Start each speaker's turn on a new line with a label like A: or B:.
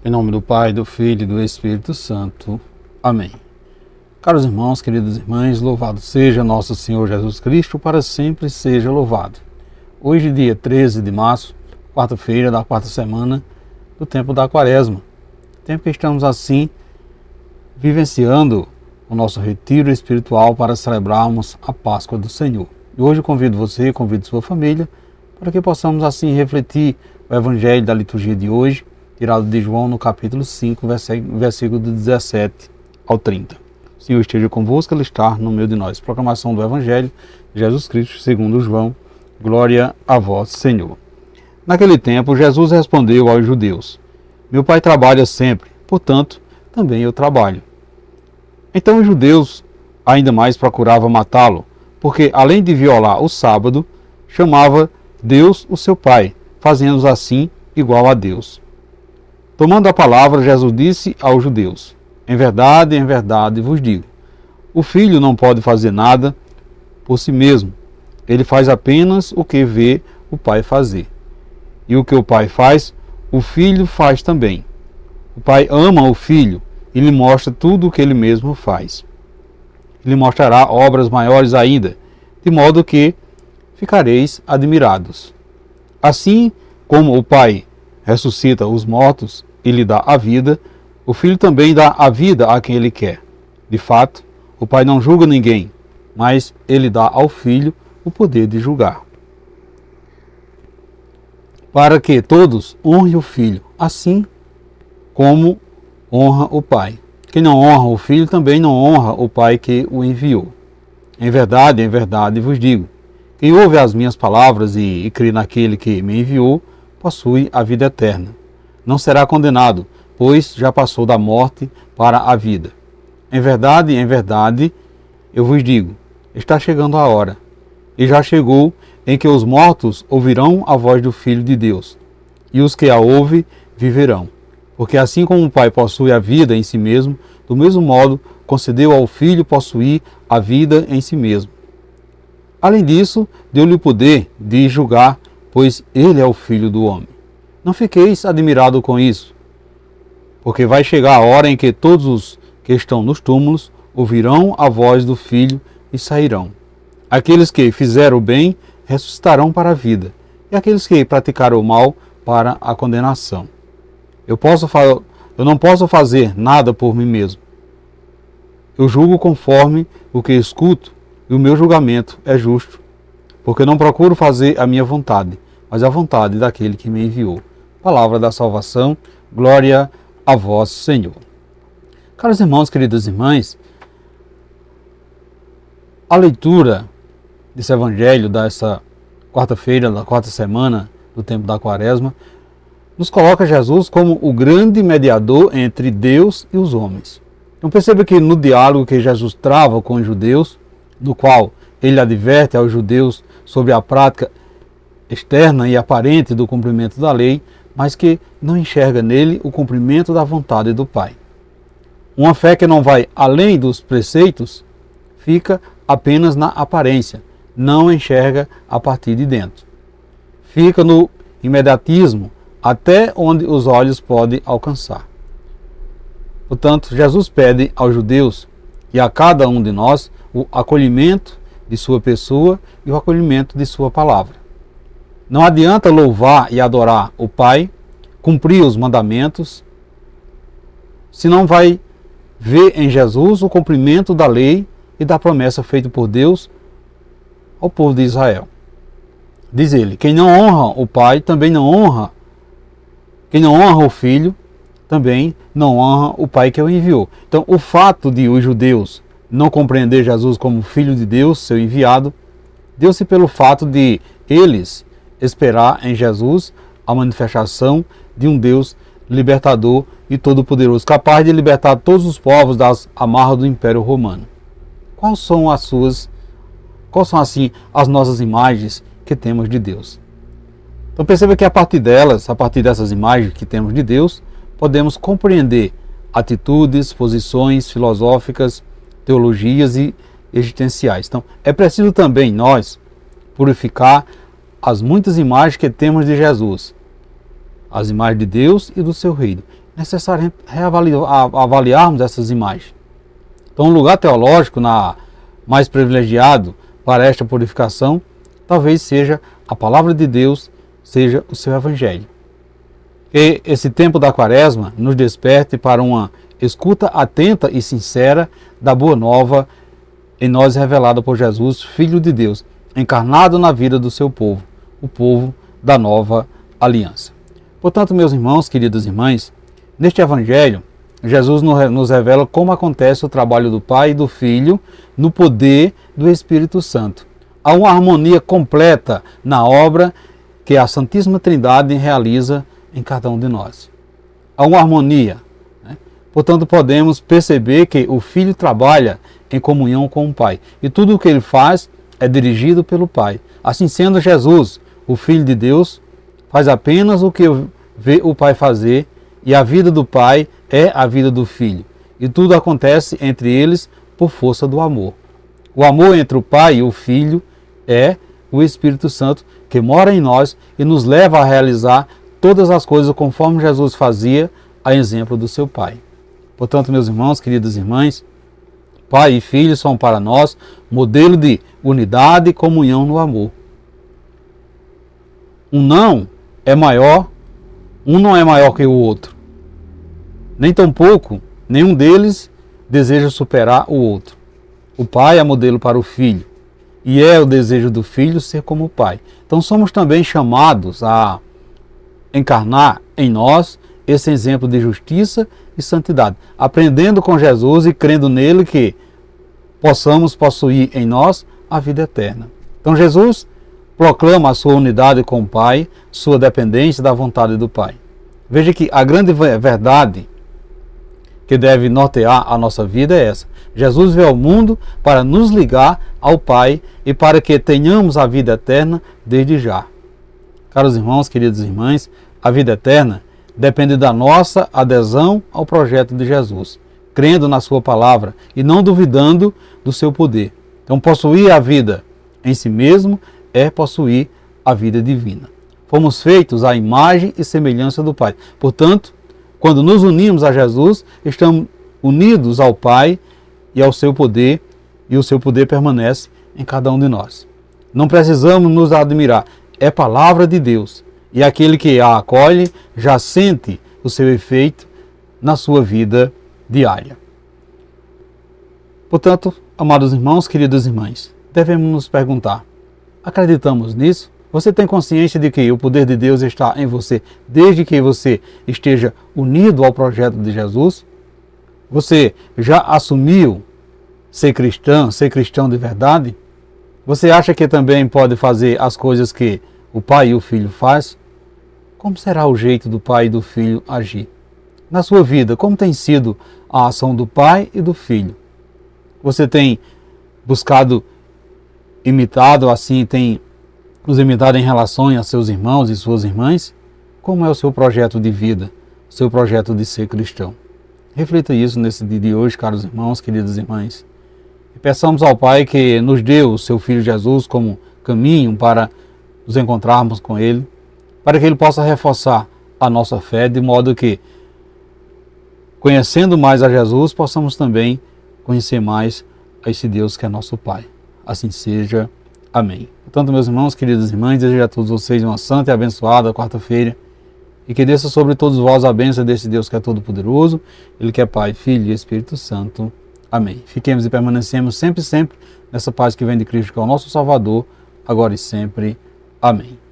A: Em nome do Pai, do Filho e do Espírito Santo. Amém. Caros irmãos, queridas irmãs, louvado seja nosso Senhor Jesus Cristo, para sempre seja louvado. Hoje, dia 13 de março, quarta-feira da quarta semana do tempo da Quaresma. Tempo que estamos assim vivenciando o nosso retiro espiritual para celebrarmos a Páscoa do Senhor. E hoje convido você, convido sua família, para que possamos assim refletir o Evangelho da liturgia de hoje, tirado de João no capítulo 5, versículo de 17 ao 30. O Senhor esteja convosco, Ele está no meio de nós. Proclamação do Evangelho de Jesus Cristo segundo João. Glória a vós, Senhor. Naquele tempo, Jesus respondeu aos judeus: Meu Pai trabalha sempre, portanto, também eu trabalho. Então os judeus ainda mais procuravam matá-lo, porque, além de violar o sábado, chamava Deus o seu Pai, fazendo-os assim igual a Deus. Tomando a palavra, Jesus disse aos judeus: em verdade vos digo, o Filho não pode fazer nada por si mesmo. Ele faz apenas o que vê o Pai fazer. E o que o Pai faz, o Filho faz também. O Pai ama o Filho e lhe mostra tudo o que ele mesmo faz. Ele mostrará obras maiores ainda, de modo que ficareis admirados. Assim como o Pai ressuscita os mortos e lhe dá a vida, o Filho também dá a vida a quem ele quer. De fato, o Pai não julga ninguém, mas ele dá ao Filho o poder de julgar, para que todos honrem o Filho, assim como honra o Pai. Quem não honra o Filho também não honra o Pai que o enviou. Em verdade vos digo, quem ouve as minhas palavras e crê naquele que me enviou, possui a vida eterna. Não será condenado, pois já passou da morte para a vida. Em verdade, eu vos digo, está chegando a hora, e já chegou, em que os mortos ouvirão a voz do Filho de Deus, e os que a ouvem viverão. Porque assim como o Pai possui a vida em si mesmo, do mesmo modo concedeu ao Filho possuir a vida em si mesmo. Além disso, deu-lhe o poder de julgar, pois ele é o Filho do homem. Não fiqueis admirados com isso, porque vai chegar a hora em que todos os que estão nos túmulos ouvirão a voz do Filho e sairão. Aqueles que fizeram o bem ressuscitarão para a vida, e aqueles que praticaram o mal para a condenação. Eu não posso fazer nada por mim mesmo. Eu julgo conforme o que escuto, e o meu julgamento é justo, porque não procuro fazer a minha vontade, mas a vontade daquele que me enviou. Palavra da salvação, glória a vós, Senhor. Caros irmãos, queridas irmãs, a leitura desse Evangelho dessa quarta-feira, da quarta semana do tempo da Quaresma, nos coloca Jesus como o grande mediador entre Deus e os homens. Então perceba que no diálogo que Jesus trava com os judeus, no qual ele adverte aos judeus sobre a prática externa e aparente do cumprimento da lei, mas que não enxerga nele o cumprimento da vontade do Pai. Uma fé que não vai além dos preceitos fica apenas na aparência, não enxerga a partir de dentro. Fica no imediatismo, até onde os olhos podem alcançar. Portanto, Jesus pede aos judeus e a cada um de nós o acolhimento de sua pessoa e o acolhimento de sua palavra. Não adianta louvar e adorar o Pai, cumprir os mandamentos, se não vai ver em Jesus o cumprimento da lei e da promessa feita por Deus ao povo de Israel. Diz ele, quem não honra o Pai também não honra, quem não honra o Filho também não honra o Pai que o enviou. Então, o fato de os judeus não compreender Jesus como Filho de Deus, seu enviado, deu-se pelo fato de eles esperar em Jesus a manifestação de um Deus libertador e todo-poderoso, capaz de libertar todos os povos das amarras do Império Romano. Quais são assim as nossas imagens que temos de Deus? Então perceba que a partir dessas imagens que temos de Deus, podemos compreender atitudes, posições filosóficas, teologias e existenciais. Então é preciso também nós purificar as muitas imagens que temos de Jesus, as imagens de Deus e do seu reino, necessário avaliarmos essas imagens. Então, um lugar teológico mais privilegiado para esta purificação, talvez seja a palavra de Deus, seja o seu Evangelho. Que esse tempo da Quaresma nos desperte para uma escuta atenta e sincera da boa nova em nós revelada por Jesus, Filho de Deus, encarnado na vida do seu povo, o povo da nova aliança. Portanto, meus irmãos, queridas irmãs, neste Evangelho, Jesus nos revela como acontece o trabalho do Pai e do Filho no poder do Espírito Santo. Há uma harmonia completa na obra que a Santíssima Trindade realiza em cada um de nós. Há uma harmonia. Portanto, podemos perceber que o Filho trabalha em comunhão com o Pai. E tudo o que ele faz é dirigido pelo Pai. Assim sendo, Jesus, o Filho de Deus, faz apenas o que vê o Pai fazer, e a vida do Pai é a vida do Filho. E tudo acontece entre eles por força do amor. O amor entre o Pai e o Filho é o Espírito Santo que mora em nós e nos leva a realizar todas as coisas conforme Jesus fazia, a exemplo do seu Pai. Portanto, meus irmãos, queridas irmãs, Pai e Filho são para nós modelo de unidade e comunhão no amor. Um não é maior que o outro. Nem tampouco nenhum deles deseja superar o outro. O Pai é modelo para o Filho, e é o desejo do Filho ser como o Pai. Então somos também chamados a encarnar em nós esse exemplo de justiça e santidade, aprendendo com Jesus e crendo nele que possamos possuir em nós a vida eterna. Então Jesus proclama a sua unidade com o Pai, sua dependência da vontade do Pai. Veja que a grande verdade que deve nortear a nossa vida é essa. Jesus veio ao mundo para nos ligar ao Pai e para que tenhamos a vida eterna desde já. Caros irmãos, queridas irmãs, a vida eterna depende da nossa adesão ao projeto de Jesus, crendo na sua palavra e não duvidando do seu poder. Então, possuir a vida em si mesmo é possuir a vida divina. Fomos feitos à imagem e semelhança do Pai. Portanto, quando nos unimos a Jesus, estamos unidos ao Pai e ao seu poder, e o seu poder permanece em cada um de nós. Não precisamos nos admirar, é palavra de Deus, e aquele que a acolhe já sente o seu efeito na sua vida diária. Portanto, amados irmãos, queridas irmãs, devemos nos perguntar, acreditamos nisso? Você tem consciência de que o poder de Deus está em você desde que você esteja unido ao projeto de Jesus? Você já assumiu ser cristão de verdade? Você acha que também pode fazer as coisas que o Pai e o Filho fazem? Como será o jeito do Pai e do Filho agir? Na sua vida, como tem sido a ação do Pai e do Filho? Você tem buscado imitado assim, tem nos imitado em relação a seus irmãos e suas irmãs? Como é o seu projeto de vida, seu projeto de ser cristão? Reflita isso nesse dia de hoje, caros irmãos, queridas irmãs. E peçamos ao Pai que nos dê o seu Filho Jesus como caminho para nos encontrarmos com Ele, para que Ele possa reforçar a nossa fé, de modo que, conhecendo mais a Jesus, possamos também conhecer mais a esse Deus que é nosso Pai. Assim seja. Amém. Portanto, meus irmãos, queridas irmãs, desejo a todos vocês uma santa e abençoada quarta-feira e que desça sobre todos vós a bênção desse Deus que é todo-poderoso, Ele que é Pai, Filho e Espírito Santo. Amém. Fiquemos e permanecemos sempre nessa paz que vem de Cristo, que é o nosso Salvador, agora e sempre. Amém.